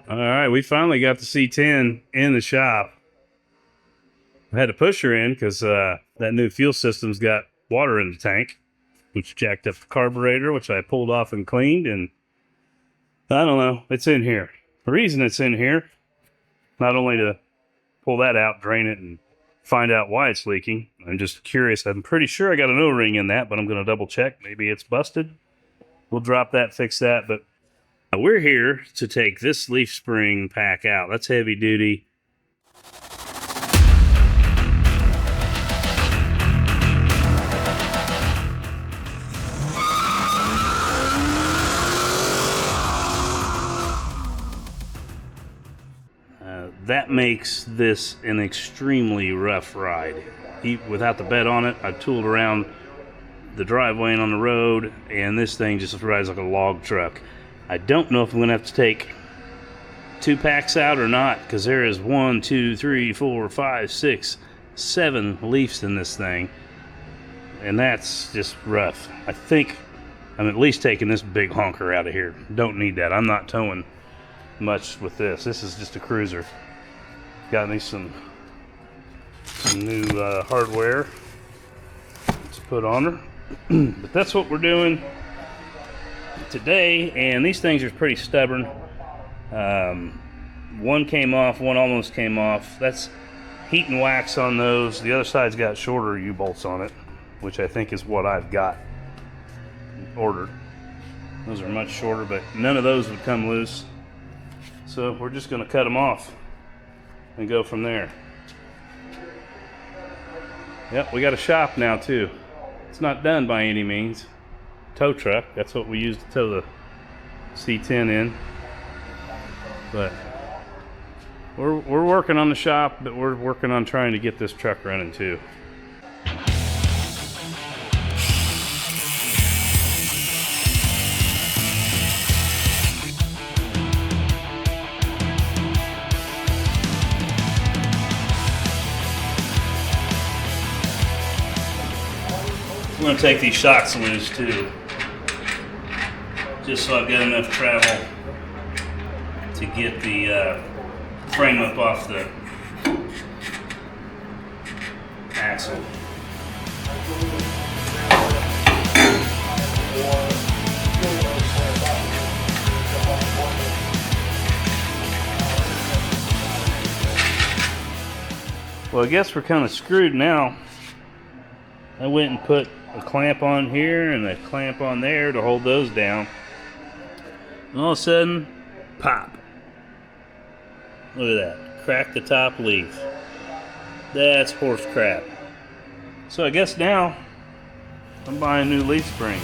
All right, we finally got the C10 in the shop. I had to push her in because that new fuel system's got water in the tank, which jacked up the carburetor, which I pulled off and cleaned, and I don't know, it's in here. The reason it's in here, not only to pull that out, drain it, and find out why it's leaking. I'm just curious. I'm pretty sure I got an O-ring in that, but I'm going to double check. Maybe it's busted. We'll drop that, fix that, but we're here to take this leaf spring pack out. That's heavy duty. That makes this an extremely rough ride. Without the bed on it, I tooled around the driveway and on the road, and this thing just rides like a log truck. I don't know if I'm going to have to take 2 packs out or not, because there is 1, 2, 3, 4, 5, 6, 7 leaves in this thing, and that's just rough. I think I'm at least taking this big honker out of here. Don't need that. I'm not towing much with this. This is just a cruiser. Got me some new hardware to put on her. But that's what we're doing today, and these things are pretty stubborn. One came off, one almost came off. That's heat and wax on those. The other side's got shorter U-bolts on it, which I think is what I've got ordered. Those are much shorter, but none of those would come loose. So we're just going to cut them off and go from there. Yep, we got a shop now too. It's not done by any means. Tow truck, that's what we use to tow the C10 in. But we're working on the shop, but we're working on trying to get this truck running too. I'm going to take these shocks loose too, just so I've got enough travel to get the frame up off the axle. Well, I guess we're kind of screwed now. I went and put a clamp on here and a clamp on there to hold those down. And all of a sudden, pop. Look at that. Crack the top leaf. That's horse crap. So I guess now I'm buying new leaf springs.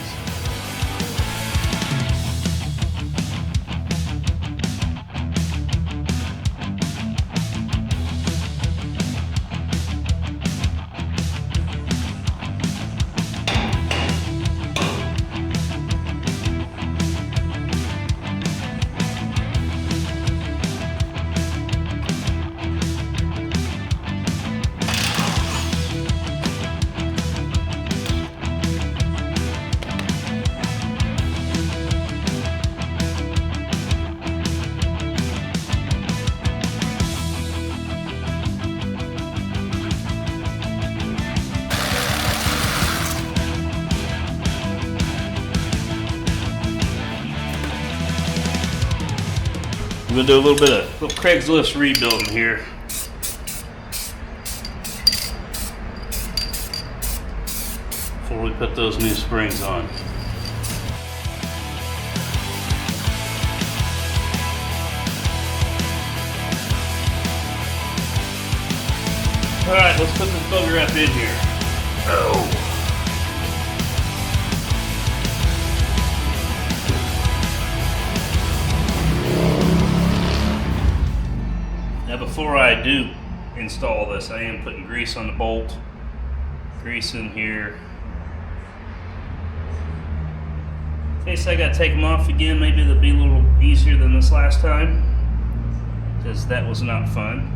I'm gonna do a little bit of little Craigslist rebuilding here. Before we put those new springs on. Alright, let's put this bugger up in here. Oh. Now before I do install this, I am putting grease on the bolt. Grease in here. In case I gotta take them off again, maybe they'll be a little easier than this last time, because that was not fun.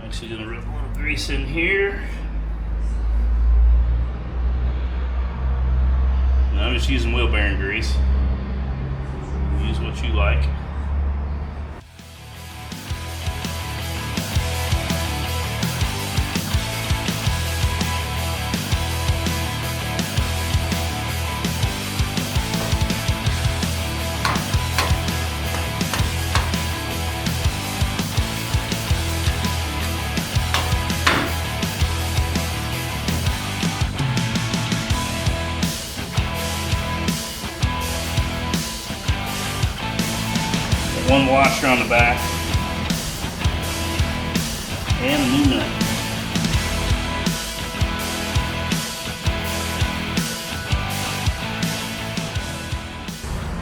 I'm actually gonna rub a little grease in here. Now I'm just using wheel bearing grease. Use what you like. One washer on the back. And a new nut.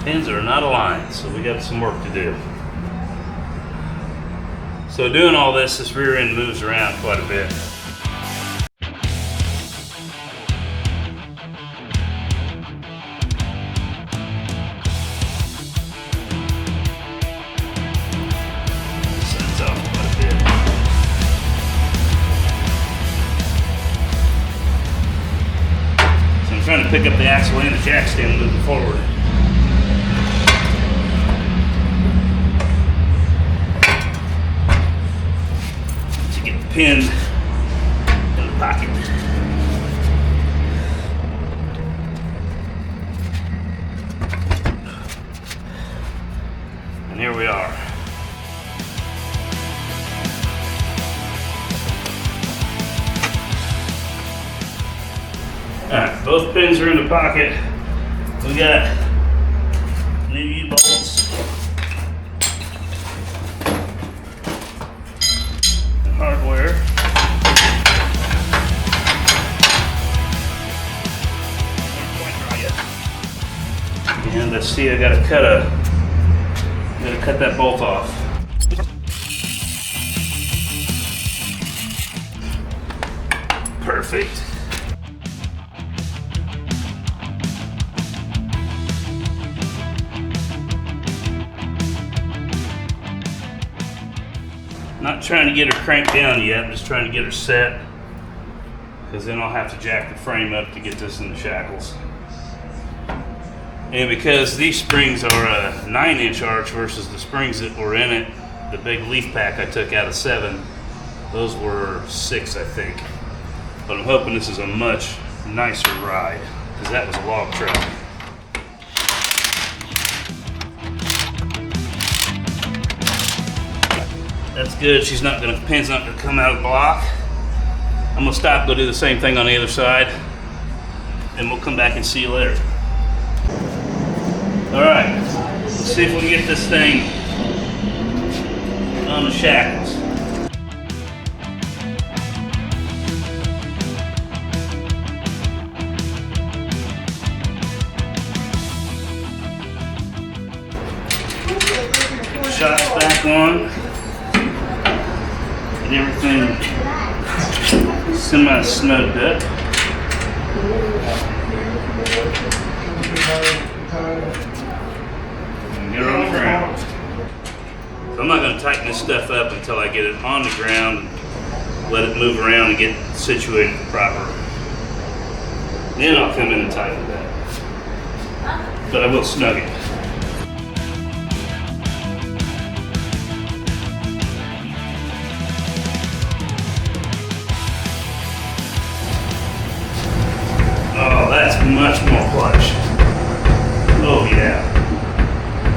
Pins are not aligned, so we got some work to do. So doing all this rear end moves around quite a bit. Sends off quite a bit. So I'm trying to pick up the axle and the jack stand moving forward. Pinned in the pocket. And here we are. Alright, both pins are in the pocket. We got new U-bolts. Hardware. And let's see, I gotta cut that bolt off. Perfect. Not trying to get her cranked down yet, I'm just trying to get her set, because then I'll have to jack the frame up to get this in the shackles. And because these springs are a 9-inch arch versus the springs that were in it, the big leaf pack I took out of 7, those were 6, I think. But I'm hoping this is a much nicer ride, because that was a log truck. That's good. Pin's not gonna come out of the block. I'm gonna stop, go do the same thing on the other side, and we'll come back and see you later. All right, let's see if we can get this thing on the shackles. Shots back on. Everything semi-snugged up. And get her on the ground. So I'm not going to tighten this stuff up until I get it on the ground, let it move around and get situated proper. Then I'll come in and tighten that. But I will snug it. That's much more plush. Oh yeah,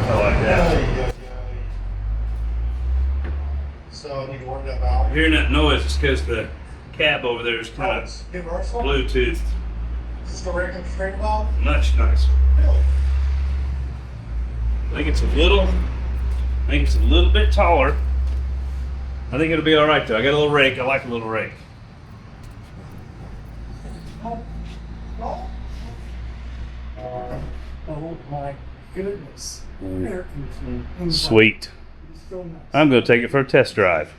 I like that. So you can work that out. Hearing that noise is because the cab over there is kind of Bluetooth. Is this the regular straight valve? Much nicer. Really? I think it's a little bit taller. I think it'll be all right though. I got a little rake. I like a little rake. Oh my goodness. Sweet. I'm going to take it for a test drive.